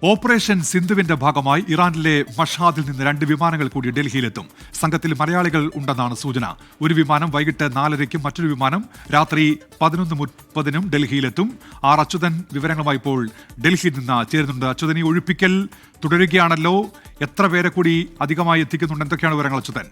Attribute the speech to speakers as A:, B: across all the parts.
A: Operation സിന്ധുവിന്റെ ഭാഗമായി ഇറാനിലെ മഷാദിൽ നിന്ന് 2 വിമാനങ്ങൾ കൂടി ഡൽഹിയിലെത്തും. സംഘത്തിൽ മലയാളികൾ ഉണ്ടെന്നാണ് സൂചന. ഒരു വിമാനം വൈകിട്ട് 4:30-ക്കും മറ്റൊരു വിമാനം രാത്രി 11:30-നും ഡൽഹിയിലെത്തും. അച്യുതൻ വിവരങ്ങളുമായി ഇപ്പോൾ ഡൽഹിയിൽ നിന്ന് ചേരുന്നുണ്ട്. അച്യുതൻ, ഈ ഒഴിപ്പിക്കൽ തുടരുകയാണല്ലോ. എത്ര പേരെ കൂടി അധികമായി എത്തിക്കുന്നുണ്ട്? എന്തൊക്കെയാണ് വിവരങ്ങൾ അച്യുതൻ?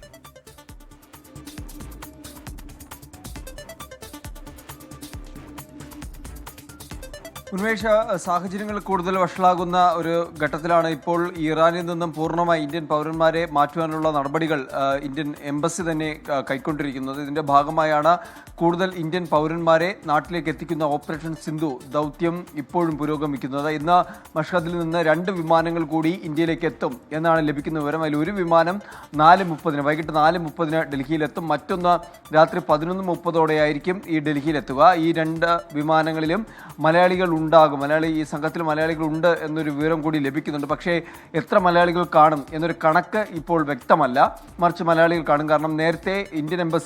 B: ഉന്മേഷ, സാഹചര്യങ്ങൾ കൂടുതൽ വഷളാകുന്ന ഒരു ഘട്ടത്തിലാണ് ഇപ്പോൾ ഇറാനിൽ നിന്നും പൂർണ്ണമായി ഇന്ത്യൻ പൗരന്മാരെ മാറ്റുവാനുള്ള നടപടികൾ ഇന്ത്യൻ എംബസി തന്നെ കൈക്കൊണ്ടിരിക്കുന്നത്. ഇതിന്റെ ഭാഗമായാണ് കൂടുതൽ ഇന്ത്യൻ പൗരന്മാരെ നാട്ടിലേക്ക് എത്തിക്കുന്ന ഓപ്പറേഷൻ സിന്ധു ദൗത്യം ഇപ്പോഴും പുരോഗമിക്കുന്നത്. ഇന്ന് മഷ്ഹദിൽ നിന്ന് 2 വിമാനങ്ങൾ കൂടി ഇന്ത്യയിലേക്ക് എത്തും എന്നാണ് ലഭിക്കുന്ന വിവരം. അതിൽ ഒരു വിമാനം 4:30-ന് വൈകിട്ട് 4:30-ന് ഡൽഹിയിലെത്തും. മറ്റൊന്ന് രാത്രി 11:30-ഓടെയായിരിക്കും ഈ ഡൽഹിയിലെത്തുക. ഈ 2 വിമാനങ്ങളിലും മലയാളികൾ ഉണ്ടാകും. ഈ സംഘത്തിൽ മലയാളികൾ ഉണ്ട് എന്നൊരു വിവരം കൂടി ലഭിക്കുന്നുണ്ട്. പക്ഷേ എത്ര മലയാളികൾ കാണും എന്നൊരു കണക്ക് ഇപ്പോൾ വ്യക്തമല്ല. മറിച്ച് മലയാളികൾ കാണും. കാരണം നേരത്തെ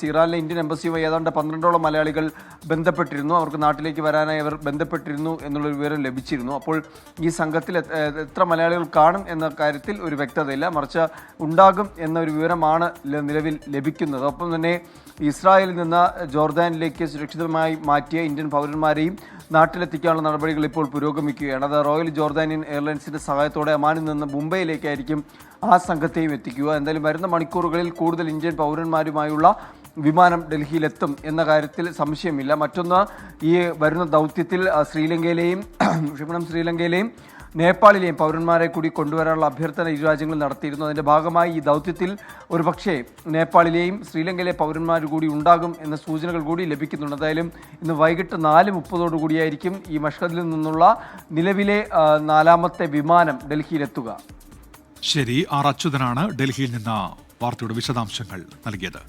B: ഇറാനിലെ ഇന്ത്യൻ എംബസിയുമായി ഏതാണ്ട് 12ഓളം മലയാളികൾ ബന്ധപ്പെട്ടിരുന്നു. അവർക്ക് നാട്ടിലേക്ക് വരാനായി അവർ ബന്ധപ്പെട്ടിരുന്നു എന്നുള്ളൊരു വിവരം ലഭിച്ചിരുന്നു. അപ്പോൾ ഈ സംഘത്തിൽ എത്ര മലയാളികൾ കാണും എന്ന കാര്യത്തിൽ ഒരു വ്യക്തതയില്ല. മറിച്ച് ഉണ്ടാകും എന്നൊരു വിവരമാണ് നിലവിൽ ലഭിക്കുന്നത്. ഒപ്പം തന്നെ ഇസ്രായേലിൽ നിന്ന് ജോർദാനിലേക്ക് സുരക്ഷിതമായി മാറ്റിയ ഇന്ത്യൻ പൗരന്മാരെയും നാട്ടിലെത്തിക്കാനുള്ള നടപടികൾ ഇപ്പോൾ പുരോഗമിക്കുകയാണ്. അത് റോയൽ ജോർദാനിയൻ എയർലൈൻസിന്റെ സഹായത്തോടെ ഒമാനിൽ നിന്ന് മുംബൈയിലേക്കായിരിക്കും ആ സംഘത്തെയും എത്തിക്കുക. എന്തായാലും വരുന്ന മണിക്കൂറുകളിൽ കൂടുതൽ ഇന്ത്യൻ പൗരന്മാരുമായുള്ള വിമാനം ഡൽഹിയിലെത്തും എന്ന കാര്യത്തിൽ സംശയമില്ല. മറ്റൊന്ന്, ഈ വരുന്ന ദൗത്യത്തിൽ ശ്രീലങ്കയിലെയും നേപ്പാളിലെയും പൗരന്മാരെ കൂടി കൊണ്ടുവരാനുള്ള അഭ്യർത്ഥന ഇരു രാജ്യങ്ങളും നടത്തിയിരുന്നു. അതിൻ്റെ ഭാഗമായി ഈ ദൗത്യത്തിൽ ഒരുപക്ഷേ നേപ്പാളിലെയും ശ്രീലങ്കയിലെ പൗരന്മാർ കൂടി ഉണ്ടാകും എന്ന സൂചനകൾ കൂടി ലഭിക്കുന്നുണ്ട്. എന്തായാലും ഇന്ന് വൈകിട്ട് 4:30 ഈ മഷ്ഹദിൽ നിന്നുള്ള നിലവിലെ 4ാമത്തെ വിമാനം ഡൽഹിയിലെത്തുക.
A: ശരി, അച്യുതനാണ് ഡൽഹിയിൽ നിന്ന് വാർത്തയുടെ വിശദാംശങ്ങൾ നൽകിയത്.